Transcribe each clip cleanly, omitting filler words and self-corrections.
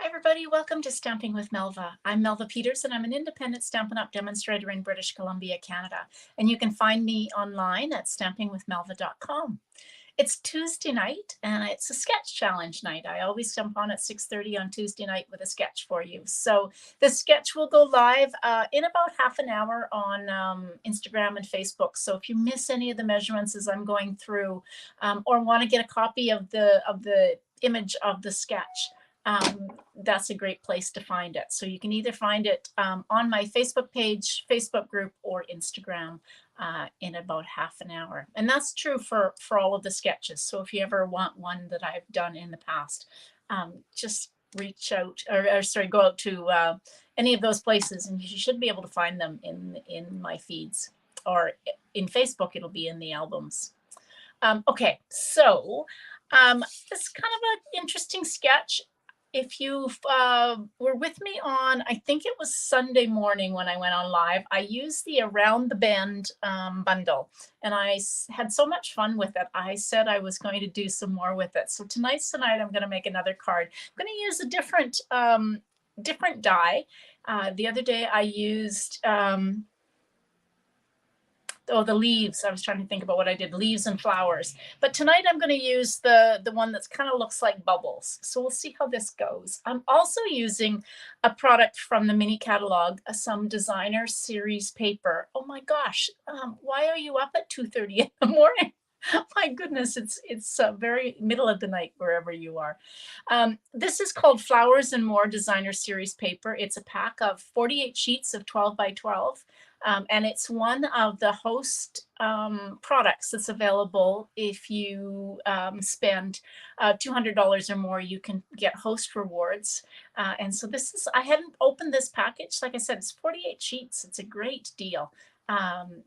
Hi everybody, welcome to Stamping with Melva. I'm Melva Peters and I'm an independent Stampin' Up! Demonstrator in British Columbia, Canada. And you can find me online at stampingwithmelva.com. It's Tuesday night and it's a sketch challenge night. I always jump on at 6:30 on Tuesday night with a sketch for you. So the sketch will go live in about half an hour on Instagram and Facebook. So if you miss any of the measurements as I'm going through or want to get a copy of the image of the sketch, that's a great place to find it. So you can either find it on my Facebook page, Facebook group, or Instagram in about half an hour. And that's true for all of the sketches. So if you ever want one that I've done in the past, just reach out or sorry, go out to any of those places and you should be able to find them in my feeds, or in Facebook, it'll be in the albums. Okay, so it's kind of an interesting sketch. If you were with me on, I think it was Sunday morning when I went on live, I used the Around the Bend bundle, and I had so much fun with it. I said I was going to do some more with it. So tonight's the night I'm going to make another card. I'm going to use a different die. The other day I used the leaves. I was trying to think about what I did, leaves and flowers. But tonight I'm going to use the one that's kind of looks like bubbles. So we'll see how this goes. I'm also using a product from the mini catalog, some designer series paper. Oh my gosh, why are you up at 2:30 in the morning? My goodness, it's very middle of the night wherever you are. This is called Flowers and More Designer Series paper. It's a pack of 48 sheets of 12 by 12. And it's one of the host products that's available. If you spend $200 or more, you can get host rewards. And so this is, I hadn't opened this package. Like I said, it's 48 sheets. It's a great deal.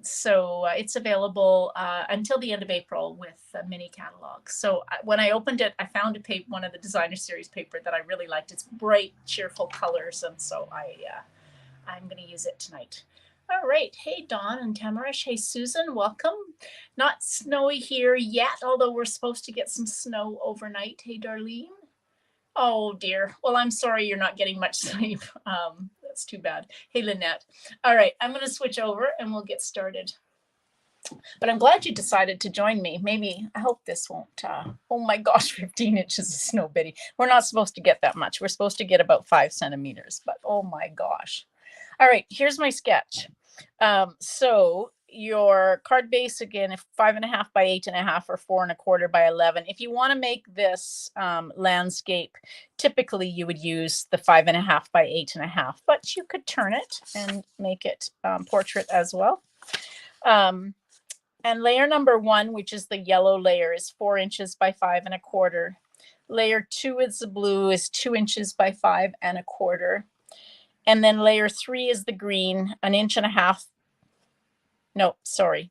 So it's available until the end of April with a mini catalog. So when I opened it, I found one of the designer series paper that I really liked. It's bright, cheerful colors. And so I'm going to use it tonight. All right. Hey, Dawn and Tamarish. Hey, Susan, welcome. Not snowy here yet, although we're supposed to get some snow overnight. Hey, Darlene. Oh, dear. Well, I'm sorry you're not getting much sleep. That's too bad. Hey, Lynette. All right. I'm going to switch over and we'll get started. But I'm glad you decided to join me. Maybe, I hope this won't, oh my gosh, 15 inches of snow, Betty. We're not supposed to get that much. We're supposed to get about 5 centimeters, but oh my gosh. All right, here's my sketch. So your card base, again, if 5.5 by 8.5 or 4 1/4 by 11. If you want to make this landscape, typically you would use the 5.5 by 8.5, but you could turn it and make it portrait as well. And layer number 1, which is the yellow layer, is 4 inches by 5 1/4. Layer 2 is the blue, is 2 inches by 5 1/4. And then layer 3 is the green, 1.5 inches. No, sorry.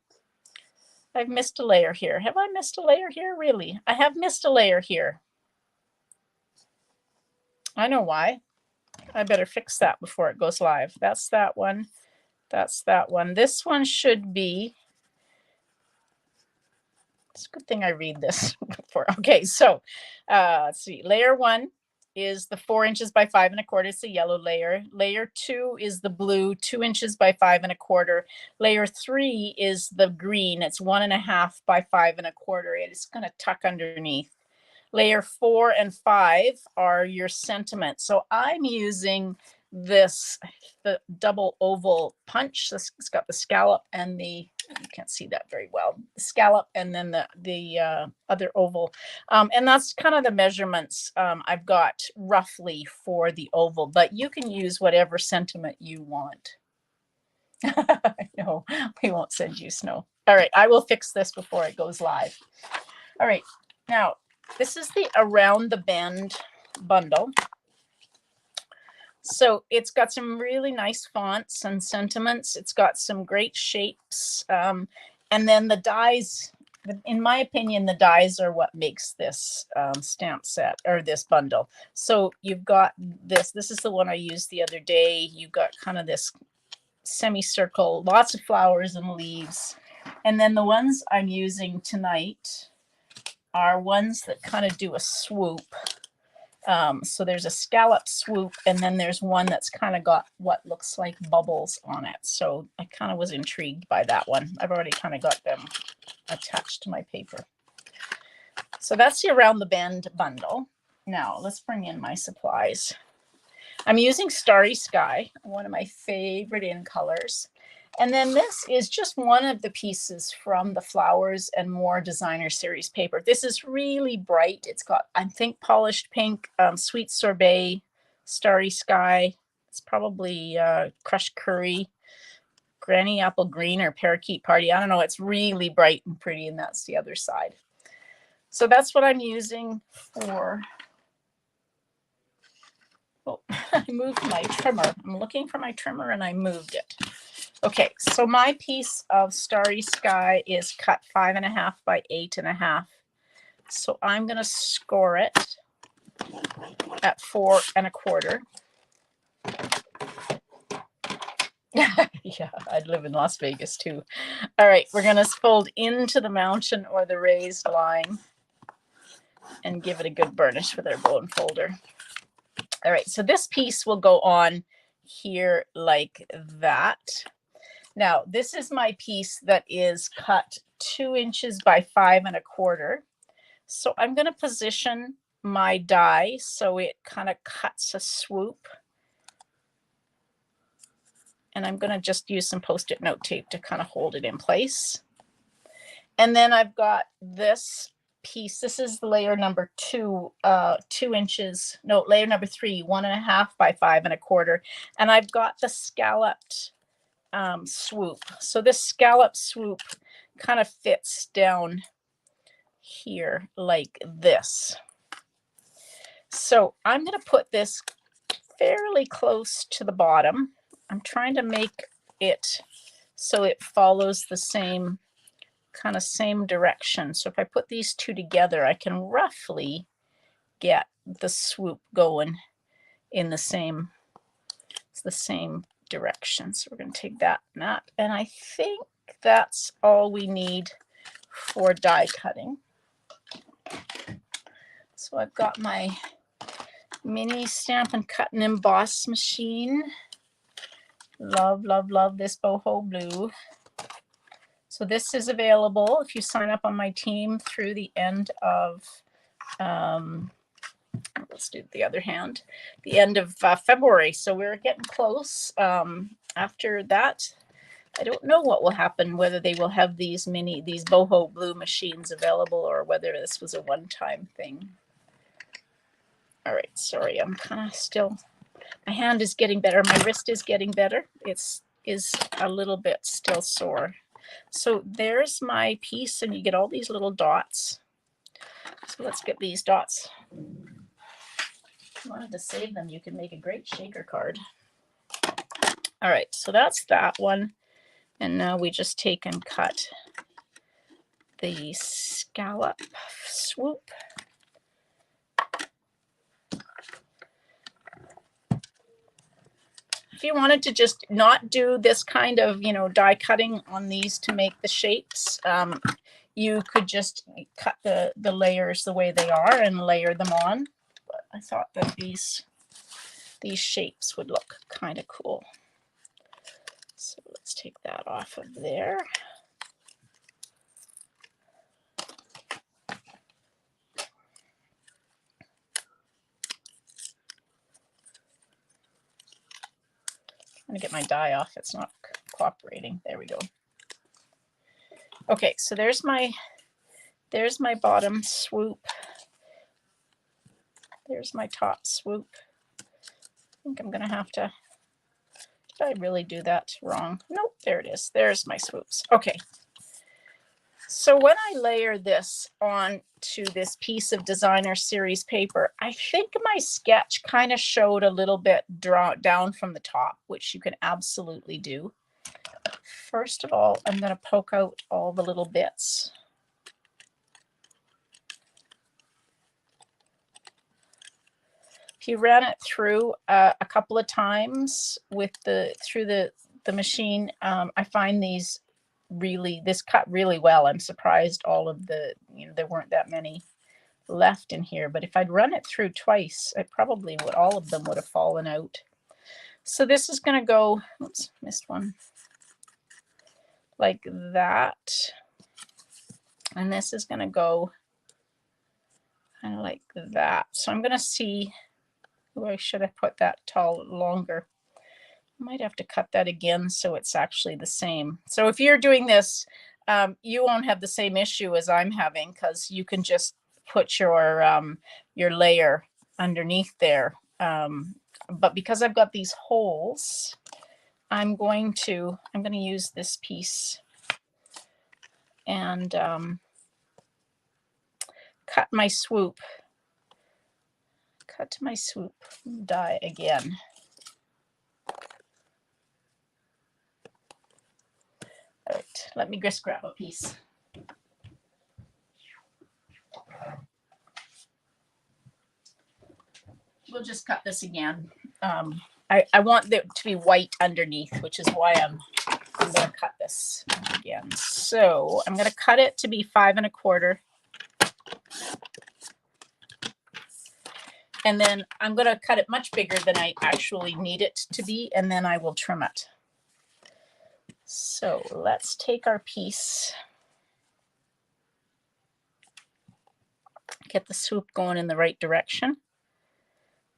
I've missed a layer here. Have I missed a layer here? Really? I have missed a layer here. I know why. I better fix that before it goes live. That's that one. That's that one. This one should be, it's a good thing I read this before. Okay, so let's see. Layer 1 is the 4 inches by 5 1/4. It's the yellow layer. Layer 2 is the blue, 2 inches by 5 1/4. Layer 3 is the green. It's 1.5 by 5 1/4. It's going to tuck underneath. Layer 4 and 5 are your sentiments. So I'm using the double oval punch. It's got the scallop and you can't see that very well, the scallop and then the other oval. And that's kind of the measurements I've got roughly for the oval, but you can use whatever sentiment you want. No, we won't send you snow. All right, I will fix this before it goes live. All right, now this is the Around the Bend bundle. So it's got some really nice fonts and sentiments. It's got some great shapes. And then the dies, in my opinion, the dies are what makes this stamp set or this bundle. So you've got this. This is the one I used the other day. You've got kind of this semicircle, lots of flowers and leaves. And then the ones I'm using tonight are ones that kind of do a swoop. So there's a scallop swoop, and then there's one that's kind of got what looks like bubbles on it. So I kind of was intrigued by that one. I've already kind of got them attached to my paper. So that's the Around the Bend bundle. Now let's bring in my supplies. I'm using Starry Sky, one of my favorite in colors. And then this is just one of the pieces from the Flowers and More Designer Series paper. This is really bright. It's got, I think, polished pink, sweet sorbet, Starry Sky. It's probably crushed curry, granny apple green, or parakeet party. I don't know. It's really bright and pretty, and that's the other side. So that's what I'm using for. Oh, I moved my trimmer. I'm looking for my trimmer and I moved it. Okay, so my piece of Starry Sky is cut 5.5 by 8.5. So I'm going to score it at 4 1/4. Yeah, I'd live in Las Vegas too. All right, we're going to fold into the mountain or the raised line and give it a good burnish with our bone folder. All right, so this piece will go on here like that. Now, this is my piece that is cut 2 inches by 5 1/4. So I'm going to position my die so it kind of cuts a swoop. And I'm going to just use some Post-it note tape to kind of hold it in place. And then I've got this piece. This is layer number 2, 2 inches. No, layer number 3, 1.5 by 5 1/4. And I've got the scalloped swoop. So this scallop swoop kind of fits down here like this. So I'm going to put this fairly close to the bottom. I'm trying to make it so it follows the same direction. So if I put these two together, I can roughly get the swoop going in the same direction. So we're going to take that and that, and I think that's all we need for die cutting. So I've got my mini Stampin' Cut and Emboss machine. Love, love, love this boho blue. So this is available if you sign up on my team through the end of let's do the other hand, the end of February. So we're getting close. After that, I don't know what will happen, whether they will have these boho blue machines available or whether this was a one-time thing. All right, sorry, I'm kind of still, my hand is getting better. My wrist is getting better. It's a little bit still sore. So there's my piece, and you get all these little dots. So let's get these dots. If you wanted to save them, you can make a great shaker card. All right, so that's that one. And now we just take and cut the scallop swoop. If you wanted to just not do this kind of, die cutting on these to make the shapes, you could just cut the layers the way they are and layer them on. But I thought that these shapes would look kind of cool. So let's take that off of there. I'm gonna get my die off. It's not cooperating. There we go. Okay, so there's my bottom swoop. There's my top swoop. I think I'm gonna have to, did I really do that wrong? Nope, there it is. There's my swoops. Okay. So when I layer this onto this piece of Designer Series paper, I think my sketch kind of showed a little bit down from the top, which you can absolutely do. First of all, I'm going to poke out all the little bits. If you ran it through a couple of times through the machine, I find this cut really well. I'm surprised all of there weren't that many left in here, but if I'd run it through twice, I probably would, all of them would have fallen out. So this is going to go, oops, missed one, like that. And this is going to go kind of like that. So I'm going to see, oh, I should have put that tall longer. I might have to cut that again so it's actually the same. So if you're doing this, you won't have the same issue as I'm having, because you can just put your layer underneath there. But because I've got these holes, I'm going to use this piece and cut my swoop die again. All right, let me just grab a piece. We'll just cut this again. I want it to be white underneath, which is why I'm going to cut this again. So I'm going to cut it to be 5 1/4. And then I'm going to cut it much bigger than I actually need it to be, and then I will trim it. So let's take our piece, get the swoop going in the right direction,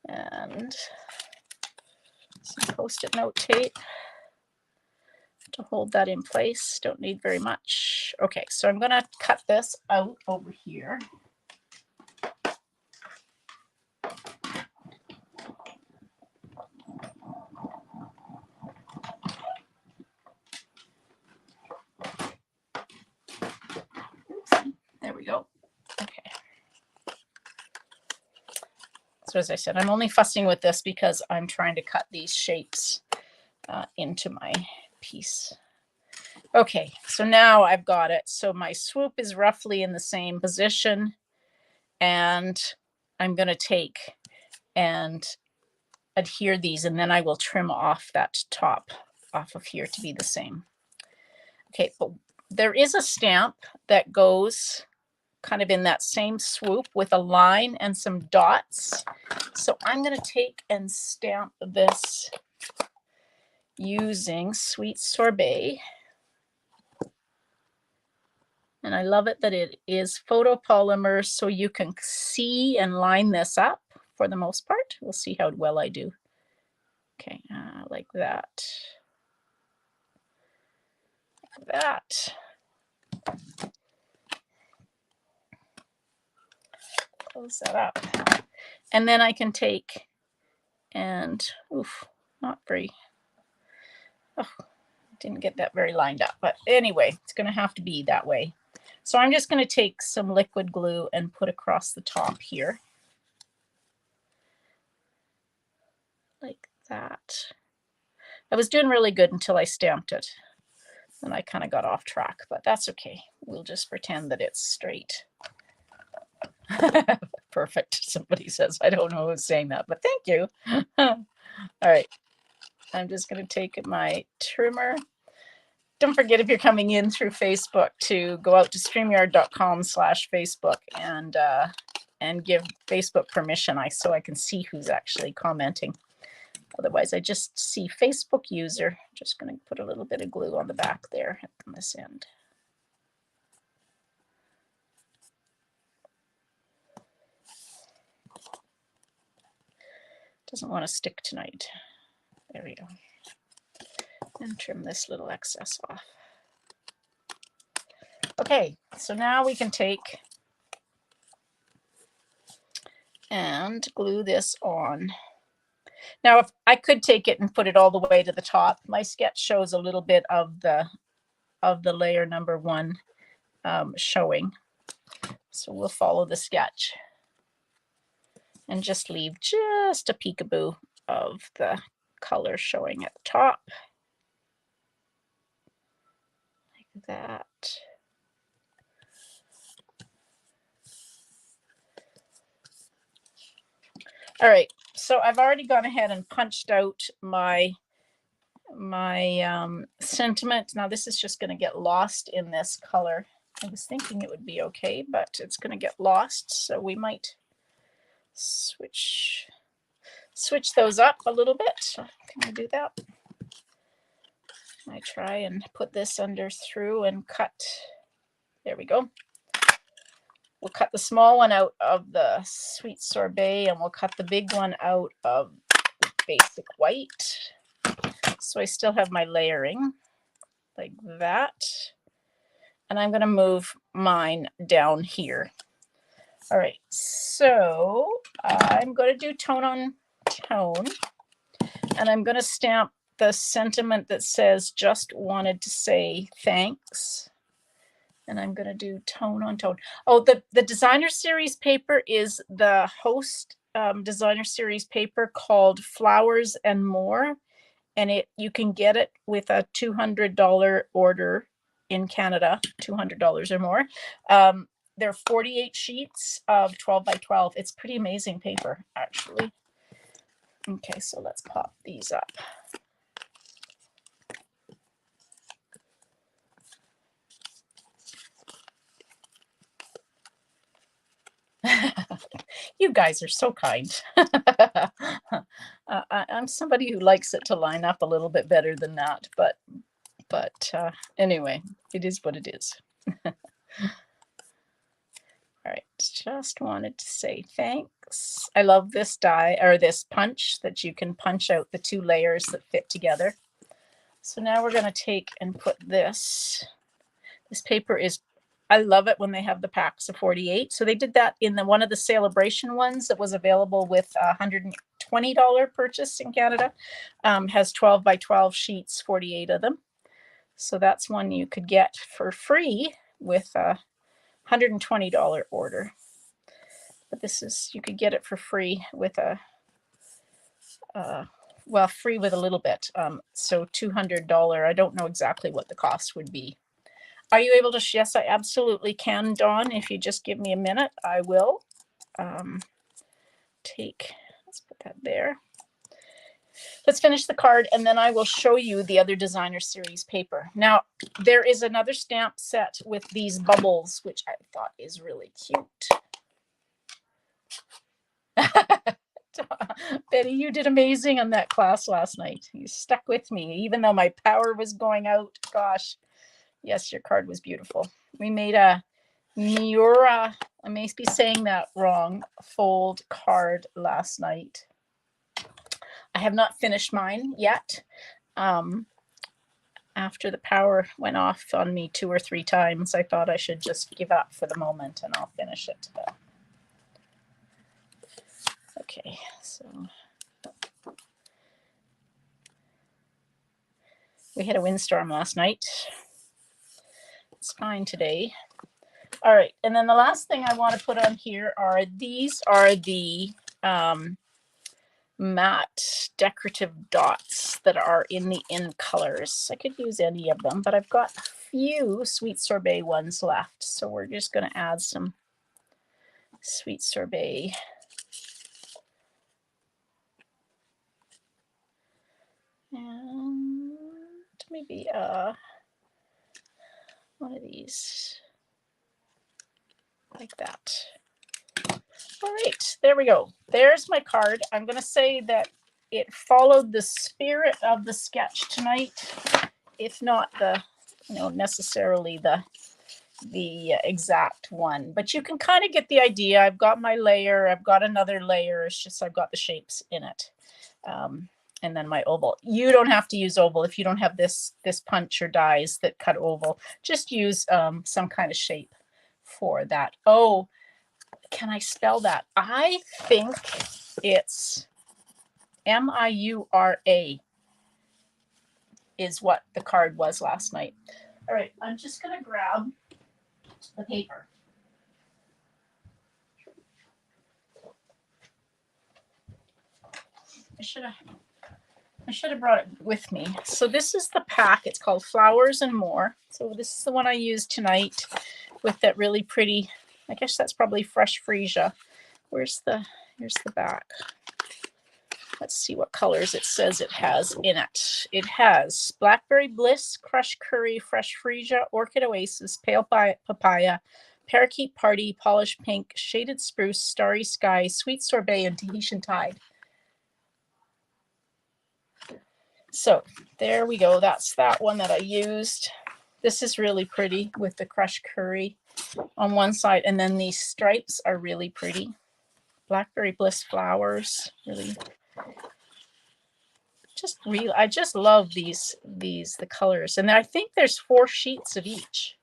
and some Post-it note tape to hold that in place. Don't need very much. Okay, so I'm going to cut this out over here. There we go. Okay. So as I said, I'm only fussing with this because I'm trying to cut these shapes into my piece. Okay, so now I've got it. So my swoop is roughly in the same position, and I'm going to take and adhere these, and then I will trim off that top off of here to be the same. Okay, but there is a stamp that goes kind of in that same swoop with a line and some dots. So I'm going to take and stamp this using Sweet Sorbet. And I love it that it is photopolymer, so you can see and line this up for the most part. We'll see how well I do. Okay, like that. Like that. Close that up. And then I can take and, oof, not very, oh, didn't get that very lined up. But anyway, it's going to have to be that way. So I'm just going to take some liquid glue and put across the top here. Like that. I was doing really good until I stamped it. And I kind of got off track, but that's okay. We'll just pretend that it's straight. Perfect. Somebody says, I don't know who's saying that, but thank you. All right. I'm just going to take my trimmer. Don't forget, if you're coming in through Facebook, to go out to StreamYard.com/Facebook and give Facebook permission so I can see who's actually commenting. Otherwise, I just see Facebook user. Just going to put a little bit of glue on the back there on this end. Doesn't want to stick tonight. There we go. And trim this little excess off. Okay, so now we can take and glue this on. Now, if I could take it and put it all the way to the top, my sketch shows a little bit of the layer number 1 showing. So we'll follow the sketch and just leave just a peekaboo of the color showing at the top. Like that. All right, so I've already gone ahead and punched out my sentiment. Now this is just going to get lost in this color. I was thinking it would be okay, but it's going to get lost, so we might switch those up a little bit. Can I do that? I try and put this under through and cut. There we go. We'll cut the small one out of the sweet sorbet, and we'll cut the big one out of basic white. So I still have my layering like that. And I'm going to move mine down here. All right, so I'm going to do tone on tone, and I'm going to stamp the sentiment that says just wanted to say thanks. And I'm going to do tone on tone. Oh, the designer series paper is the Host designer series paper called Flowers and More. And you can get it with a $200 order in Canada, $200 or more. There are 48 sheets of 12 by 12. It's pretty amazing paper, actually. Okay, so let's pop these up. You guys are so kind. I'm somebody who likes it to line up a little bit better than that, but anyway, it is what it is. All right, just wanted to say thanks. I love this die, or this punch, that you can punch out the two layers that fit together. So now we're going to take and put this. This paper is, I love it when they have the packs of 48. So they did that in one of the celebration ones that was available with a $120 purchase in Canada. Has 12 by 12 sheets, 48 of them. So that's one you could get for free with a $120 order. But this is, you could get it for free with a, well, free with a little bit. So $200. I don't know exactly what the cost would be. Are you able to? Yes, I absolutely can, Dawn. If you just give me a minute, I will let's put that there. Let's finish the card, and then I will show you the other designer series paper. Now, there is another stamp set with these bubbles, which I thought is really cute. Betty, you did amazing on that class last night. You stuck with me, even though my power was going out. Gosh. Yes, your card was beautiful. We made a Miura, I may be saying that wrong, fold card last night. I have not finished mine yet. After the power went off on me 2 or 3 times, I thought I should just give up for the moment, and I'll finish it. Okay, so we had a windstorm last night. It's fine today. All right, and then the last thing I want to put on here are these are the matte decorative dots that are in the In colors. I could use any of them, but I've got a few sweet sorbet ones left, so we're just going to add some sweet sorbet. And maybe one of these like that. All right, there we go. There's my card. I'm going to say that it followed the spirit of the sketch tonight, if not the, necessarily the exact one. But you can kind of get the idea. I've got my layer. I've got another layer. It's just I've got the shapes in it. And then my oval. You don't have to use oval if you don't have this punch or dies that cut oval. Just use some kind of shape for that. Oh, can I spell that? I think it's Miura is what the card was last night. All right, I'm just going to grab the paper. I should have brought it with me. So this is the pack. It's called Flowers and More. So this is the one I used tonight with that really pretty, I guess that's probably fresh freesia. Here's the back. let's see what colors it says it has in it. It has Blackberry Bliss, Crushed Curry, Fresh Freesia, Orchid Oasis, Pale Papaya, Parakeet Party, Polished Pink, Shaded Spruce, Starry Sky, Sweet Sorbet, and Tahitian Tide. So there we go. That's that one that I used. This is really pretty with the crushed curry on one side, and then these stripes are really pretty. Blackberry Bliss flowers, really. I just love the colors, and I think there's 4 sheets of each,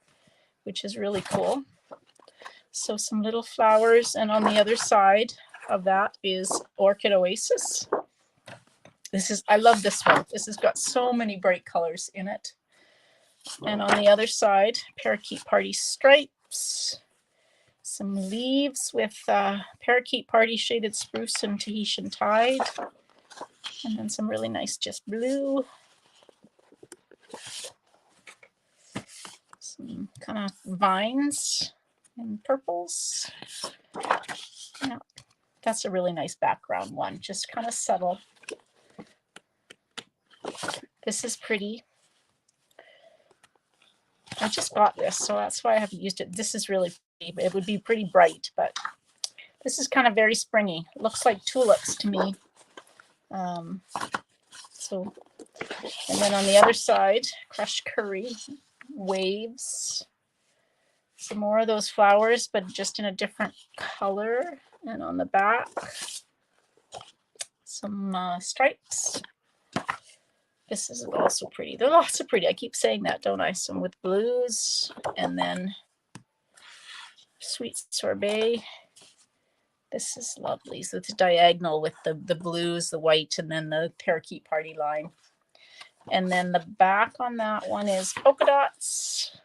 which is really cool. So some little flowers, and on the other side of that is Orchid Oasis. I love this one. This has got so many bright colors in it. And on the other side, Parakeet Party stripes, some leaves with Parakeet Party, Shaded Spruce, and Tahitian Tide, and then some really nice just blue. Some kind of vines and purples. Yeah, that's a really nice background one, just kind of subtle. This is pretty. I just got this, so that's why I haven't used it. This is really pretty. It would be pretty bright, but this is kind of very springy. It looks like tulips to me. And then on the other side, crushed curry, waves, some more of those flowers, but just in a different color. And on the back, some stripes. This is also pretty. They're lots of pretty. I keep saying that, don't I? Some with blues, and then Sweet Sorbet. This is lovely. So it's diagonal with the blues, the white, and then the Parakeet Party line. And then the back on that one is polka dots.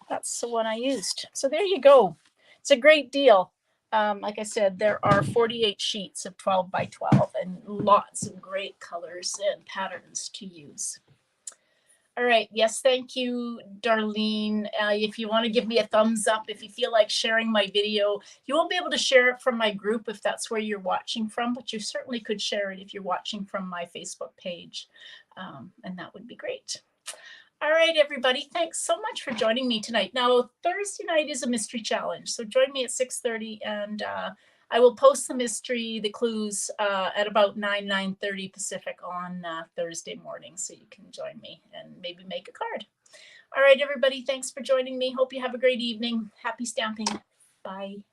That's the one I used. So there you go. It's a great deal. Like I said, there are 48 sheets of 12 by 12 and lots of great colors and patterns to use. All right. Yes, thank you, Darlene. If you want to give me a thumbs up, if you feel like sharing my video, you won't be able to share it from my group if that's where you're watching from, but you certainly could share it if you're watching from my Facebook page, and that would be great. All right, everybody. Thanks so much for joining me tonight. Now, Thursday night is a mystery challenge, so join me at 6:30, and I will post the clues at about 9:30 Pacific on Thursday morning, so you can join me and maybe make a card. All right, everybody. Thanks for joining me. Hope you have a great evening. Happy stamping. Bye.